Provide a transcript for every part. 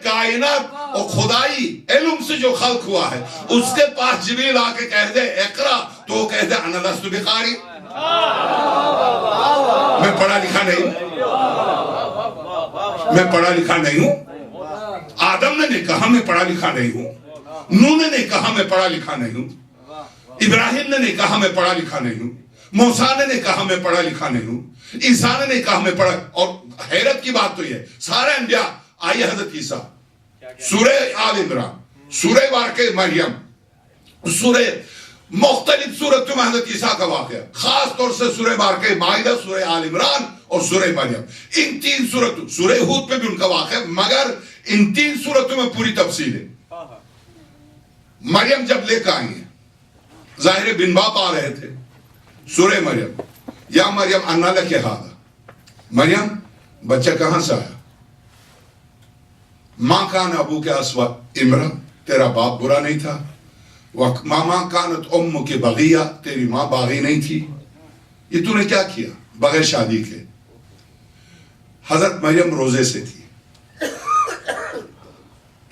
کائنات اور خدائی علم سے جو خلق ہوا ہے اس کے پاس جبریل آ کے کہہ دے اقرا تو وہ کہہ دے انا لست بقاری، میں پڑھا لکھا نہیں ہوں، میں پڑھا لکھا نہیں ہوں. آدم نے کہا میں پڑھا لکھا نہیں ہوں، نوح نے کہا میں پڑھا لکھا نہیں ہوں، ابراہیم نے کہا میں پڑھا لکھا نہیں ہوں، موسیٰ نے کہا میں پڑھا لکھا نہیں ہوں، عیسیٰ نے کہا میں پڑھا. اور حیرت کی بات تو یہ سارے انبیاء. آئیے حضرت عیسیٰ، سورہ آل عمران، سورہ واقعہ مریم، سورہ مختلف سورتوں میں حضرت عیسیٰ کا واقعہ، خاص طور سے سورہ واقعہ مائدہ، سورہ آل عمران اور سورہ مریم. ان تین سورتوں، سورہ ہود پہ بھی ان کا واقعہ، مگر ان تین سورتوں میں پوری تفصیل ہے. مریم جب لے کے آئی ہیں، ظاہر بن باپ آ رہے تھے. سورہ مریم، یا مریم انا لک ھذا، مریم بچہ کہاں سے آیا؟ ماں کان ابو کے اسوا امرا، تیرا باپ برا نہیں تھا. ماما کانت امک بغیہ، تیری ماں باغی نہیں تھی. یہ تو نے کیا کیا بغیر شادی کے؟ حضرت مریم روزے سے تھی،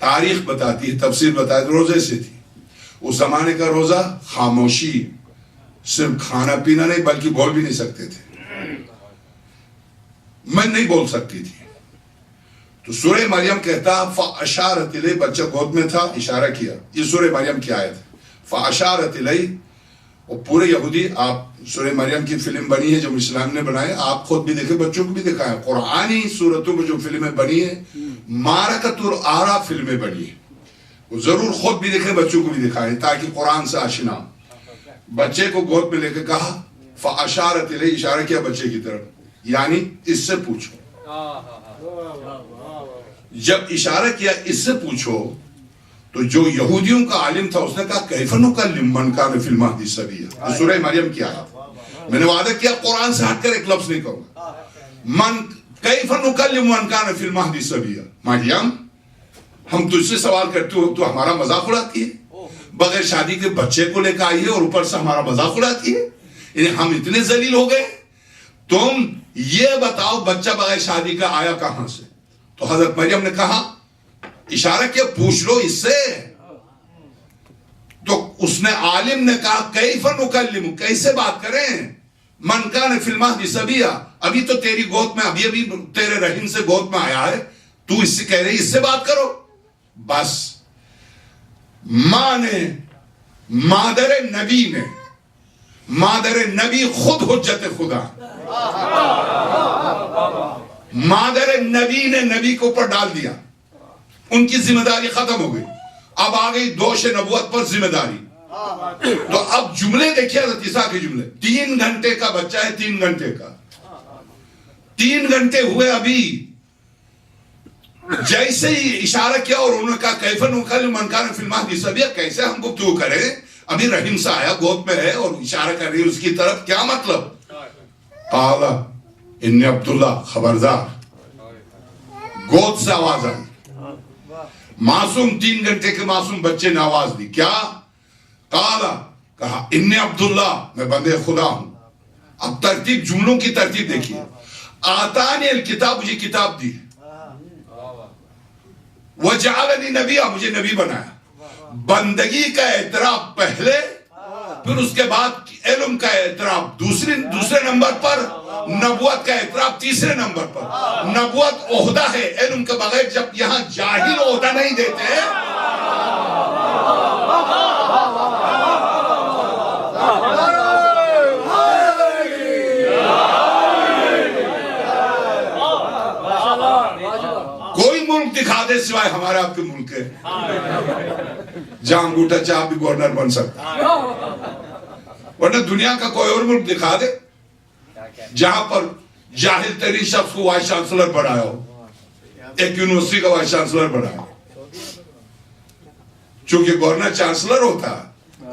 تاریخ بتاتی ہے، تفسیر بتاتی ہے روزے سے تھی. اس زمانے کا روزہ خاموشی، صرف کھانا پینا نہیں بلکہ بول بھی نہیں سکتے تھے. میں نہیں بول سکتی تھی. تو سورہ مریم کہتا فَأَشَارَتْ إِلَيْهِ، بچہ گود میں تھا، اشارہ کیا. یہ سورہ مریم کی آیت ہے. فَأَشَارَتْ إِلَيْهِ. اور پورے یہودی، آپ سورہ مریم کی فلم بنی ہے جو اسلام نے بنائے، آپ خود بھی دیکھیں، بچوں کو بھی دکھائیں. قرآنی صورتوں میں جو فلمیں بنی ہیں، مارکۃ الآراء فلمیں بنی ہیں، وہ ضرور خود بھی دیکھیں، بچوں کو بھی دکھائیں تاکہ قرآن سے آشنا. بچے کو گود میں لے کے کہا فَأَشَارَتْ إِلَيْهِ، اشارہ کیا بچے کی طرف، یعنی اس سے پوچھو. جب اشارہ کیا اس سے پوچھو تو جو یہودیوں کا عالم تھا اس نے کہا کیف نکلم من کان فی المہد صبیا. سورہ مریم کی آیت. میں نے وعدہ کیا قرآن سے ہٹ کر ایک لفظ نہیں کہوں گا. من کیف نکلم من کان فی المہد صبیا. مریم ہم تجھ سے سوال کرتے ہو تو ہمارا مذاق اڑاتی ہے، بغیر شادی کے بچے کو لے کے آئی ہے اور اوپر سے ہمارا مذاق اڑاتی ہے. یعنی ہم اتنے ذلیل ہو گئے. تم یہ بتاؤ بچہ بغیر شادی کا آیا کہاں سے؟ تو حضرت مریم نے کہا، اشارہ کیا پوچھ لو اس سے. تو اس نے عالم نے کہا کیف نکلم، کیسے بات کریں، من کان فی المہد صبیا، ابھی تو تیری گود میں، ابھی تیرے رحم سے گود میں آیا ہے، تو اس سے کہہ رہی اس سے بات کرو. بس ماں نے، مادر نبی نے، مادر نبی خود حجت خدا، مادر نبی نے نبی کو اوپر ڈال دیا، ان کی ذمہ داری ختم ہو گئی. اب آ گئی دوش نبوت پر ذمہ داری. تو اب جملے دیکھیں حضرت عیسیٰ کے جملے. 3 گھنٹے کا بچہ ہے، 3 گھنٹے کا، 3 گھنٹے ہوئے ابھی. جیسے ہی اشارہ کیا اور انہوں نے کہا کیف نکلم من کان فی المہد صبیا، کیسے ہم گفتگو کریں، ابھی رحم سے آیا، گود میں ہے اور اشارہ کر رہی ہے اس کی طرف، کیا مطلب؟ قال انی عبداللہ، خبردار. گود سے آواز آئی. معصوم 3 گھنٹے کے معصوم بچے نے آواز دی. کیا؟ قال، کہا انی عبداللہ، میں بندے خدا ہوں. اب ترتیب، جملوں کی ترتیب دیکھیے. آتانی الکتاب، مجھے کتاب دی. وجعلنی نبی، مجھے نبی بنایا. بندگی کا اعتراف پہلے، پھر اس کے بعد علم کا اعتراف دوسرے نمبر پر، نبوت کا اعتراف تیسرے نمبر پر. نبوت عہدہ ہے، علم کے بغیر جب یہاں جاہل عہدہ نہیں دیتے. کوئی ملک دکھا دے سوائے ہمارے آپ کے ملک ہے جہاں انگوٹھا چاپ بھی گورنر بن سکتا، ورنہ دنیا کا کوئی اور ملک دکھا دے جہاں پر جاہل ترین شخص کو وائس چانسلر بنایا ہو، ایک یونیورسٹی کا وائس چانسلر بنایا ہو. چونکہ گورنر چانسلر ہوتا،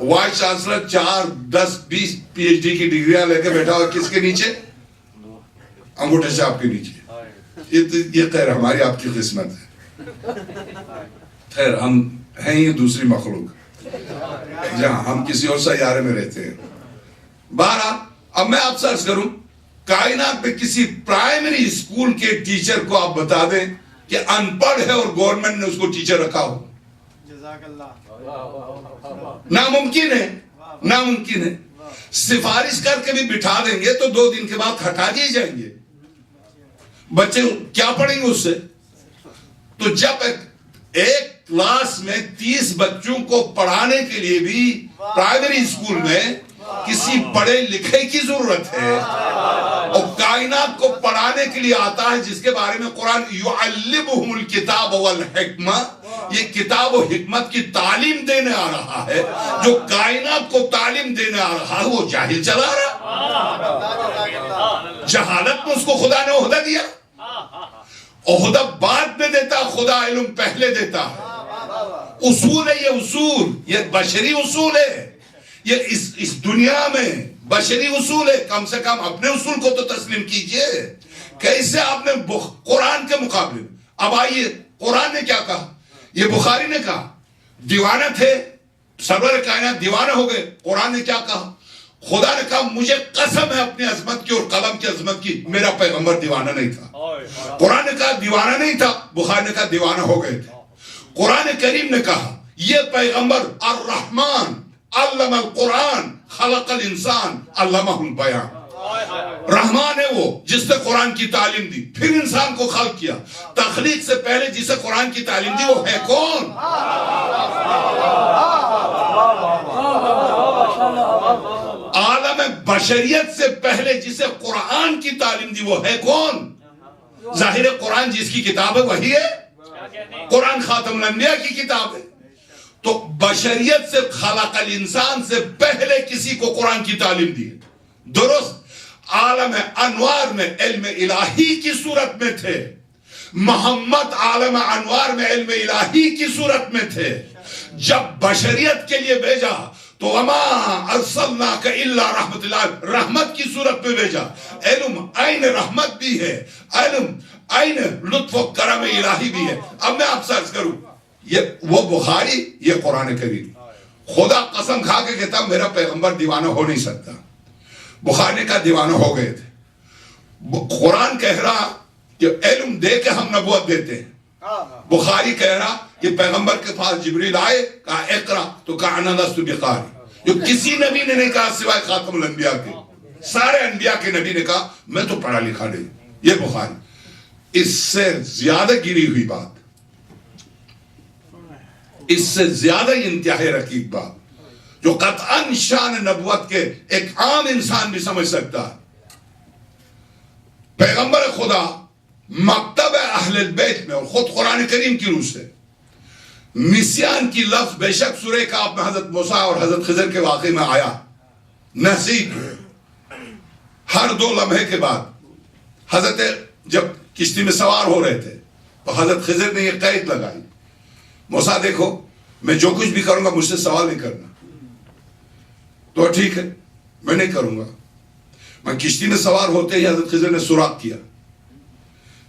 vice chancellor 4 10 20 P H D کی ڈگریاں لے کے بیٹھا ہوا کس کے نیچے؟ انگوٹھا چاپ کے نیچے. یہ خیر ہماری آپ کی قسمت ہے. خیر ہم ہیں یہ دوسری مخلوق جہاں ہم کسی اور سیارے میں رہتے ہیں. بہرحال اب میں آپ سے عرض کروں، کائنات میں کسی پرائمری اسکول کے ٹیچر کو آپ بتا دیں کہ ان پڑھ ہے اور گورنمنٹ نے اس کو ٹیچر رکھا ہو. جزاک اللہ. ناممکن ہے, ناممکن ہے. سفارش کر کے بھی بٹھا دیں گے تو 2 دن کے بعد ہٹا دیے جائیں گے. بچے کیا پڑھیں گے اس سے؟ تو جب ایک کلاس میں 30 بچوں کو پڑھانے کے لیے بھی پرائمری اسکول میں کسی پڑھے لکھے کی ضرورت ہے, اور کائنات کو پڑھانے کے لیے آتا ہے جس کے بارے میں قرآن یعلمہم الکتاب والحکمہ, یہ کتاب و حکمت کی تعلیم دینے آ رہا ہے. جو کائنات کو تعلیم دینے آ رہا ہے وہ جاہل چلا رہا. جہالت میں اس کو خدا نے عہدہ دیا. عہدہ بعد میں دیتا, خدا علم پہلے دیتا ہے. اصول ہے یہ, اصول یہ بشری اصول ہے, یہ اس دنیا میں بشری اصول ہے. کم سے کم اپنے اصول کو تو تسلیم کیجئے. کیسے آپ نے قرآن کے مقابلے میں, اب آئیے قرآن نے کیا کہا, یہ بخاری نے کہا دیوانہ تھے, سرور کائنات دیوانہ ہو گئے. قرآن نے کیا کہا, خدا نے کہا مجھے قسم ہے اپنی عظمت کی اور قلم کی عظمت کی, میرا پیغمبر دیوانہ نہیں تھا. قرآن نے کہا دیوانہ نہیں تھا, بخاری نے کہا دیوانہ ہو گئے تھے. قرآن کریم نے کہا یہ پیغمبر الرحمن علم القرآن خلق الانسان علمہ البیان. رحمان ہے وہ جس نے قرآن کی تعلیم دی, پھر انسان کو خلق کیا. تخلیق سے پہلے جسے قرآن کی تعلیم دی وہ ہے کون؟ عالم بشریت سے پہلے جسے قرآن کی تعلیم دی وہ ہے کون؟ ظاہر قرآن جس کی کتاب ہے وہی ہے. قرآن خاتم الانبیاء کی کتاب ہے. تو بشریت سے خلق الانسان سے پہلے کسی کو قرآن کی تعلیم دی. درست عالم انوار میں علم الہی کی صورت میں تھے, محمد عالم انوار میں علم الہی کی صورت میں تھے. جب بشریت کے لیے بھیجا تو وما ارسلناک الا رحمت اللہ, رحمت کی صورت میں بھیجا. علم عین رحمت بھی ہے, علم عین لطف و کرم الہی بھی ہے. اب میں آپ سے عرض کروں, یہ وہ بخاری, یہ قرآن کریم. خدا قسم کھا کے کہتا میرا پیغمبر دیوانہ ہو نہیں سکتا. بخاری نے کہا دیوانہ ہو گئے تھے. قرآن کہہ رہا کہ علم دے کے ہم نبوت دیتے ہیں. بخاری کہہ رہا کہ پیغمبر کے پاس جبریل آئے, کہا اقرا, تو کہا انا لست بقاری. جو کسی نبی نے نہیں کہا سوائے خاتم الانبیاء کے. سارے انبیاء کے نبی نے کہا میں تو پڑھا لکھا نہیں. یہ بخاری. اس سے زیادہ گری ہوئی بات, اس سے زیادہ انتہائی رقیق بات جو قطعاً شان نبوت کے ایک عام انسان بھی سمجھ سکتا ہے. پیغمبر خدا مکتب اہل البیت میں اور خود قرآن کریم کی روح سے نسیان کی لفظ بے شک سورہ کہف میں حضرت موسیٰ اور حضرت خضر کے واقعے میں آیا. نسیت ہر 2 لمحے کے بعد حضرت جب کشتی میں سوار ہو رہے تھے تو حضرت خضر نے یہ قید لگائی, موسیٰ دیکھو میں جو کچھ بھی کروں گا مجھ سے سوال نہیں کرنا. تو ٹھیک ہے میں نہیں کروں گا. میں کشتی میں سوار ہوتے ہی حضرت خضر نے سوراخ کیا.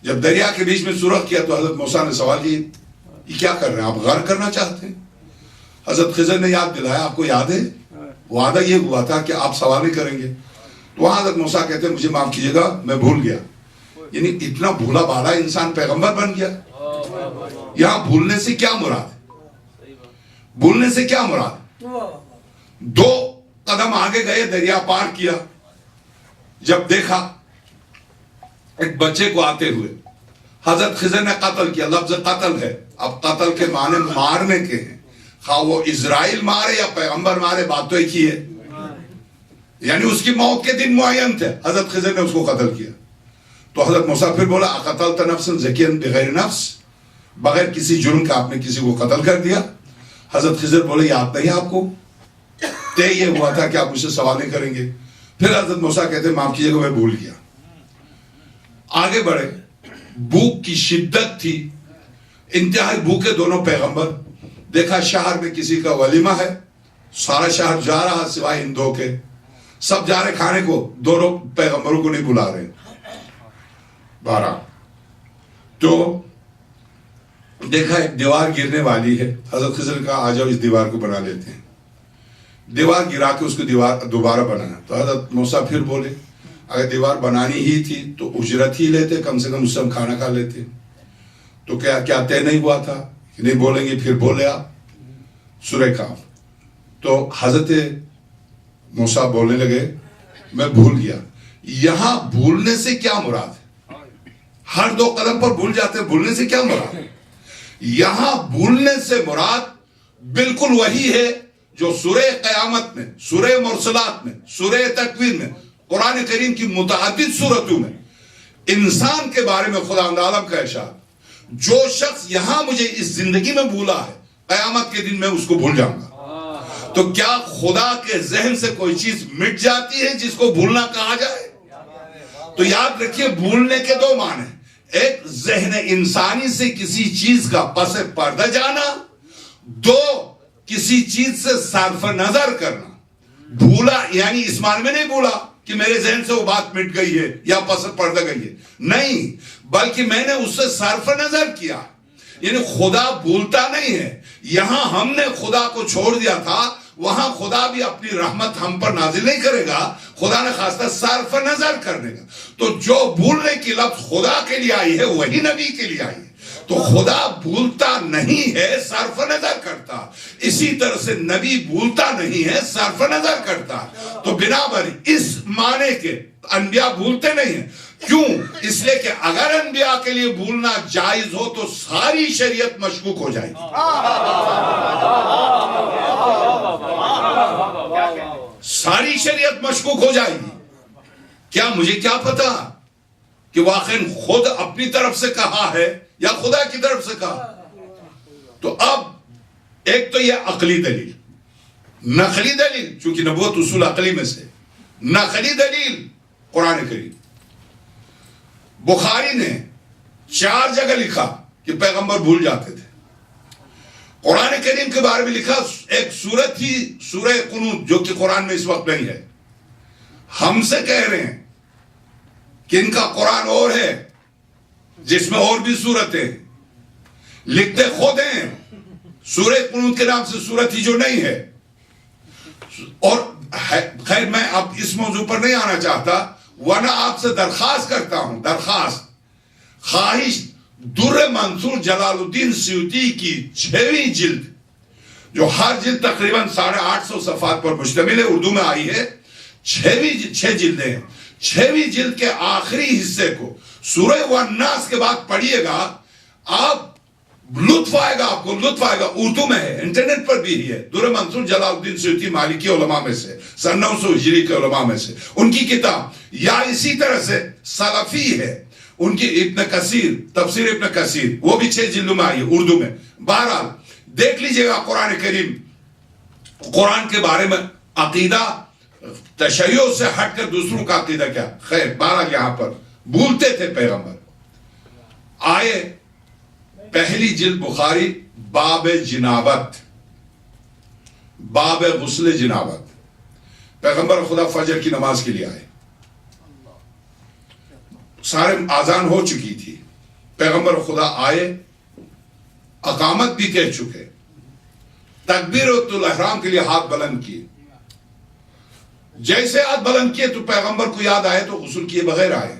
جب دریا کے بیچ میں سوراخ کیا تو حضرت موسیٰ نے سوال کیا یہ کیا کر رہے ہیں, آپ غرق کرنا چاہتے ہیں؟ حضرت خضر نے یاد دلایا, آپ کو یاد ہے وعدہ یہ ہوا تھا کہ آپ سوال نہیں کریں گے. تو وہاں حضرت موسیٰ کہتے ہیں مجھے معاف کیجیے گا میں بھول گیا. یعنی اتنا بھولا بالا انسان پیغمبر بن گیا. یہاں بھولنے سے کیا مراد ہے, بھولنے سے کیا مراد؟ 2 قدم آگے گئے, دریا پار کیا. جب دیکھا ایک بچے کو آتے ہوئے, حضرت خضر نے قتل کیا. لفظ قتل ہے, اب قتل کے معنی مارنے کے ہیں, خواہ وہ اسرائیل مارے یا پیغمبر مارے بات تو ایک ہی ہے. یعنی اس کی موت کے دن معین تھے, حضرت خضر نے اس کو قتل کیا. تو حضرت موسیٰ پھر بولا اقتلت نفسا زکیٰ بغیر نفس, بغیر کسی جرم کا آپ نے کسی کو قتل کر دیا. حضرت خضر بولے یاد نہیں آپ کو, طے یہ ہوا تھا کہ آپ مجھ سے سوال نہیں کریں گے. پھر حضرت موسیٰ کہتے ہیں معاف کیجیے گا میں بھول گیا. آگے بڑھے, بھوک کی شدت تھی, انتہائی بھوکے دونوں پیغمبر. دیکھا شہر میں کسی کا ولیمہ ہے, سارا شہر جا رہا سوائے ان 2 کے, سب جا رہے کھانے کو, دونوں پیغمبروں کو نہیں بلا رہے. 12 تو دیکھا ایک دیوار گرنے والی ہے. حضرت خضر نے کہا آ جاؤ اس دیوار کو بنا لیتے ہیں. دیوار گرا کے اس کو دیوار دوبارہ بنانا. تو حضرت موسیٰ پھر بولے اگر دیوار بنانی ہی تھی تو اجرت ہی لیتے, کم سے کم اس سے ہم کھانا کھا لیتے. تو کیا طے نہیں ہوا تھا کہ نہیں بولیں گے؟ پھر بولے آپ سورہ کہف. تو حضرت موسیٰ بولنے لگے میں بھول گیا. یہاں بھولنے سے کیا مراد ہے؟ ہر 2 قدم پر بھول جاتے ہیں، بھولنے سے کیا مراد ہے؟ یہاں بھولنے سے مراد بالکل وہی ہے جو سورہ قیامت میں، سورہ مرسلات میں، سورہ تکویر میں، قرآن کریم کی متعدد سورتوں میں انسان کے بارے میں خدا عالم کا ارشاد، جو شخص یہاں مجھے اس زندگی میں بھولا ہے قیامت کے دن میں اس کو بھول جاؤں گا. تو کیا خدا کے ذہن سے کوئی چیز مٹ جاتی ہے جس کو بھولنا کہا جائے؟ تو یاد رکھیے بھولنے کے 2 معنی ہیں. ایک ذہن انسانی سے کسی چیز کا پس پردہ جانا، 2 کسی چیز سے صرف نظر کرنا. بھولا یعنی اس معنی میں نہیں بھولا کہ میرے ذہن سے وہ بات مٹ گئی ہے یا پس پردہ گئی ہے، نہیں، بلکہ میں نے اس سے صرف نظر کیا. یعنی خدا بھولتا نہیں ہے. یہاں ہم نے خدا کو چھوڑ دیا تھا، وہاں خدا بھی اپنی رحمت ہم پر نازل نہیں کرے گا، خدا نے خواستہ صرف نظر کرنے کا. تو جو بھولنے کی لفظ خدا کے لیے آئی ہے وہی نبی کے لیے آئی ہے. تو خدا بھولتا نہیں ہے، صرف نظر کرتا. اسی طرح سے نبی بھولتا نہیں ہے، صرف نظر کرتا. تو بنابر اس معنی کے انبیاء بھولتے نہیں ہیں. کیوں؟ اس لیے کہ اگر انبیاء کے لیے بھولنا جائز ہو تو ساری شریعت مشکوک ہو جائے گی، ساری شریعت مشکوک ہو جائے گی. کیا مجھے کیا پتا کہ واقعی خود اپنی طرف سے کہا ہے یا خدا کی طرف سے کہا؟ تو اب ایک تو یہ عقلی دلیل، نقلی دلیل، چونکہ نبوت اصول عقلی میں سے، نقلی دلیل قرآن کریم. بخاری نے 4 جگہ لکھا کہ پیغمبر بھول جاتے تھے. قرآن کریم کے بارے میں لکھا ایک سورت ہی سورہ قنوت جو کہ قرآن میں اس وقت نہیں ہے. ہم سے کہہ رہے ہیں کہ ان کا قرآن اور ہے جس میں اور بھی سورتیں، لکھتے خود ہیں سورہ قنوت کے نام سے سورت ہی جو نہیں ہے. اور خیر میں اب اس موضوع پر نہیں آنا چاہتا، ورنہ آپ سے درخواست کرتا ہوں، خواہش در منصور جلال الدین سیوطی کی 6ویں جلد، جو ہر جلد تقریباً 850 صفحات پر مشتمل ہے، اردو میں آئی ہے، 6 جلدیں ہیں. 6ویں جلد کے آخری حصے کو سورہ والناس کے بعد پڑھیے گا، آپ لطف آئے گا، آپ کو لطف آئے گا. اردو میں ہے، انٹرنیٹ پر بھی ہے. در منصور جلال الدین سیوطی مالکی علماء میں سے، سن 900 ہجری کے علماء میں سے، ان کی کتاب. یا اسی طرح سے سلفی ہے ان کی ابن کثیر، تفسیر ابن کثیر، وہ بھی 6 جلدوں میں آئی ہے اردو میں. بہرحال دیکھ لیجئے گا قرآن کریم، قرآن کے بارے میں عقیدہ تشیع سے ہٹ کر دوسروں کا عقیدہ کیا. خیر بہرحال یہاں پر بھولتے تھے پیغمبر. آئے پہلی جلد بخاری، باب جنابت، باب غسل جنابت. پیغمبر خدا فجر کی نماز کے لیے آئے، سارے آذان ہو چکی تھی، پیغمبر خدا آئے، اقامت بھی کہہ چکے، تکبیرۃ الاحرام کے لیے ہاتھ بلند کیے. جیسے ہاتھ بلند کیے تو پیغمبر کو یاد آئے تو غسل کیے بغیر آئے.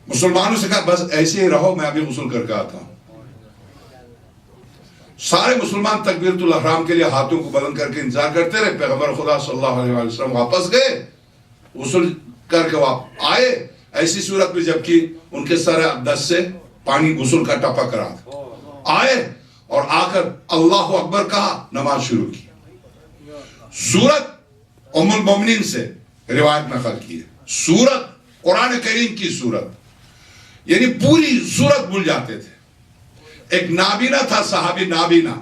مسلمانوں سے کہا بس ایسے ہی رہو، میں ابھی غسل کر کے آتا ہوں. سارے مسلمان تکبیرۃ الاحرام کے لیے ہاتھوں کو بلند کر کے انتظار کرتے رہے. پیغمبر خدا صلی اللہ علیہ وسلم واپس گئے، غسل کر کے واپس آئے. ایسی صورت میں جبکہ ان کے سر اقدس سے پانی غسل کا ٹپک رہا تھا. آئے اور آ کر اللہ اکبر کہا، نماز شروع کی. سورت ام المومنین سے روایت نقل کی ہے، سورت قرآن کریم کی سورت، یعنی پوری سورت بھول جاتے تھے. ایک نابینا تھا، صحابی نابینا.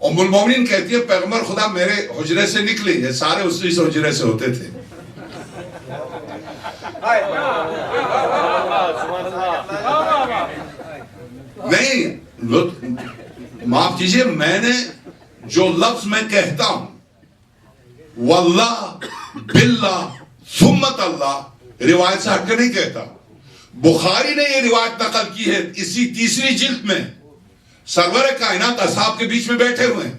ام المومنین کہتی ہے پیغمبر خدا میرے حجرے سے نکلے، یہ سارے اسی حجرے سے ہوتے تھے. نہیں، معاف کیجئے، میں نے جو لفظ میں کہتا ہوں واللہ باللہ ثمت اللہ، روایت سے ہٹ کے نہیں کہتا. بخاری نے یہ روایت نقل کی ہے اسی 3 جلد میں. سرور کائنات اصحاب کے بیچ میں بیٹھے ہوئے ہیں،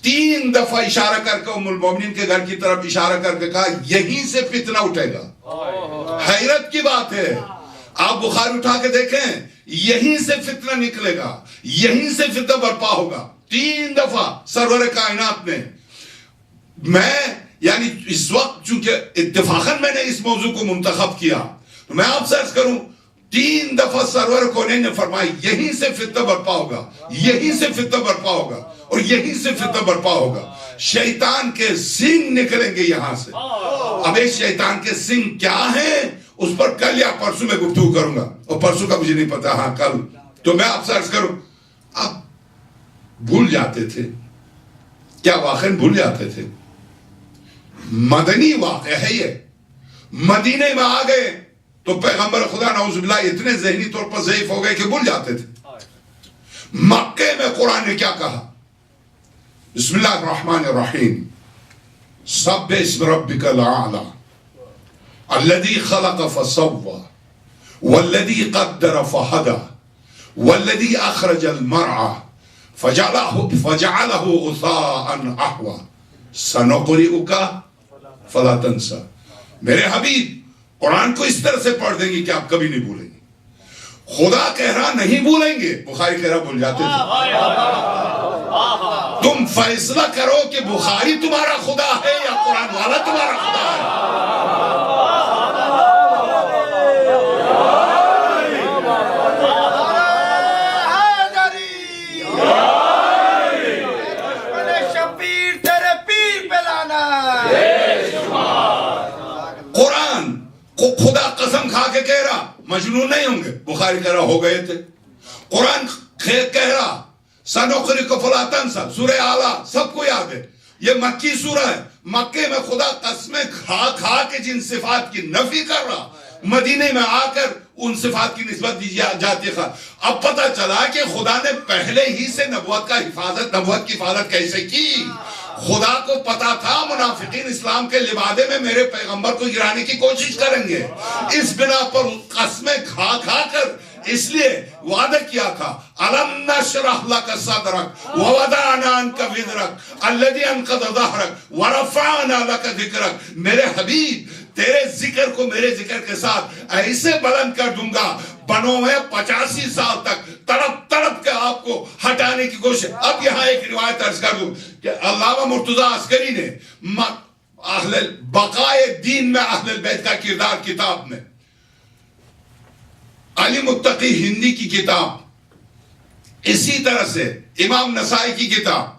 3 دفعہ اشارہ کر کے ام المومنین کے گھر کی طرف اشارہ کر کے کہا یہیں سے فتنہ اٹھے گا. حیرت کی بات ہے. آپ بخاری اٹھا کے دیکھیں, یہیں سے فتنہ نکلے گا, یہیں سے فتنہ برپا ہوگا. 3 دفعہ سرور کائنات نے, میں یعنی اس وقت چونکہ اتفاقاً میں نے اس موضوع کو منتخب کیا تو میں آپ سے عرض کروں, 3 دفعہ سرور کونین نے فرمایا یہیں سے فتنہ برپا ہوگا, یہیں سے فتنہ برپا ہوگا, اور یہیں سے فتنہ برپا ہوگا. شیطان کے سنگ نکلیں گے یہاں سے. اب یہ شیطان کے سنگ کیا ہیں اس پر کل یا پرسوں میں گفتگو کروں گا, اور پرسوں کا مجھے نہیں پتا, ہاں کل. تو میں آپ سے عرض کروں, آپ بھول جاتے تھے کیا, واقعاً بھول جاتے تھے. مدنی واقعہ ہے یہ. مدینے میں آ گئے تو پیغمبر خدا نعوذ باللہ اتنے ذہنی طور پر ضعیف ہو گئے کہ بھول جاتے تھے. مکے میں قرآن نے کیا کہا, بسم اللہ الرحمن الرحیم, سبح اسم ربک الاعلی الذی خلق فسوى والذی قدر فہدى والذی اخرج المرعى فجعله غثاء احوى سنقرئک فلا تنسى. میرے حبیب قرآن کو اس طرح سے پڑھ دیں گے کہ آپ کبھی نہیں بھولیں گے. خدا کہہ رہا نہیں بھولیں گے, بخاری کہہ رہا بھول جاتے تھے. تم فیصلہ کرو کہ بخاری تمہارا خدا ہے یا قرآن والا تمہارا خدا ہے. قرآن کو خدا قسم کھا کے کہہ رہا مجنون نہیں ہوں گے, بخاری کہہ رہا ہو گئے تھے. قرآن کہہ رہا سنقرئک فلا تنسى, سورہ اعلیٰ سب کو یاد ہے, یہ مکی سورہ ہے. مکے میں خدا قسمیں کھا کھا کے جن صفات کی نفی کر رہا, مدینے میں آ کر ان صفات کی نسبت دی جاتی ہے. اب پتہ چلا کہ خدا نے پہلے ہی سے نبوت کی حفاظت کیسے کی. خدا کو پتا تھا منافقین اسلام کے لبادے میں میرے پیغمبر کو گرانے کی کوشش کریں گے. اس بنا پر قسمیں کھا کھا کر اس لیے وعدہ کیا تھا, أَلَمْ نَشْرَحْ لَكَ صَدْرَكَ وَوَضَعْنَا عَنْكَ وِزْرَكَ الَّذِي أَنْقَضَ ظَهْرَكَ وَرَفَعْنَا لَكَ ذِكْرَكَ. میرے حبیب تیرے ذکر کو میرے ذکر کے ساتھ ایسے بلند کر دوں گا, بنو میں 85 سال تک تڑپ تڑپ کے آپ کو ہٹانے کی کوشش. اب یہاں ایک روایت عرض کر دوں کہ علامہ مرتضیٰ عسکری نے بقائے دین میں اہل بیت کا کردار کتاب میں, علی متقی ہندی کی کتاب, اسی طرح سے امام نسائی کی کتاب,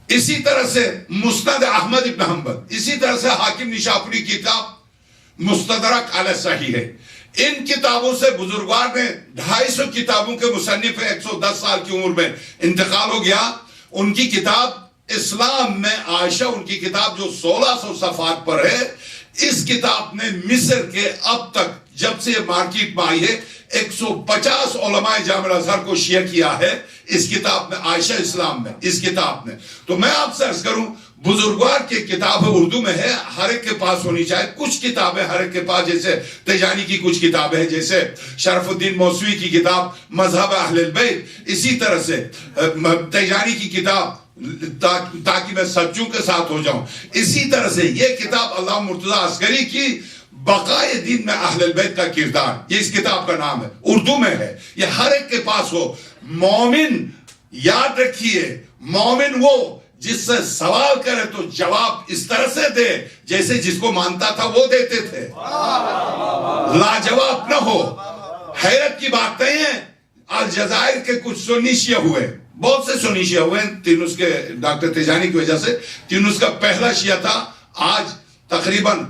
اسی طرح سے مسند احمد ابن حنبل, اسی طرح سے حاکم نشاپوری کی کتاب مستدرک علی صحیح ہے. ان کتابوں سے بزرگوار نے 250 کتابوں کے مصنف 110 سال کی عمر میں انتقال ہو گیا. ان کی کتاب اسلام میں عائشہ, ان کی کتاب جو 1600 صفحات پر ہے, اس کتاب نے مصر کے اب تک جب سے مارکیٹ میں آئی ہے 150 علماء جامع الازہر کو شیئر کیا ہے اس کتاب میں, عائشہ اسلام میں, اس کتاب نے. تو میں آپ سے عرض کروں, بزرگوار کی کتاب اردو میں ہے, ہر ایک کے پاس ہونی چاہیے. کچھ کتابیں ہر ایک کے پاس, جیسے تیجانی کی کچھ کتابیں ہیں, جیسے شرف الدین موسوی کی کتاب مذہب اہل البیت, اسی طرح سے تیجانی کی کتاب تاکہ میں سچوں کے ساتھ ہو جاؤں. اسی طرح سے یہ کتاب علامہ مرتضیٰ عسکری کی بقائے دین میں اہل البیت کا کردار, یہ اس کتاب کا نام ہے, اردو میں ہے, یہ ہر ایک کے پاس ہو. مومن یاد رکھیے, مومن وہ جس سے سوال کرے تو جواب اس طرح سے دے جیسے جس کو مانتا تھا وہ دیتے تھے, لاجواب نہ ہو. حیرت کی بات نہیں ہے, الجزائر کے کچھ سنی شیعہ ہوئے, بہت سے سنی شیعہ ہوئے, تینوس کے ڈاکٹر تیجانی کی وجہ سے. تینوس کا پہلا شیعہ تھا, آج تقریباً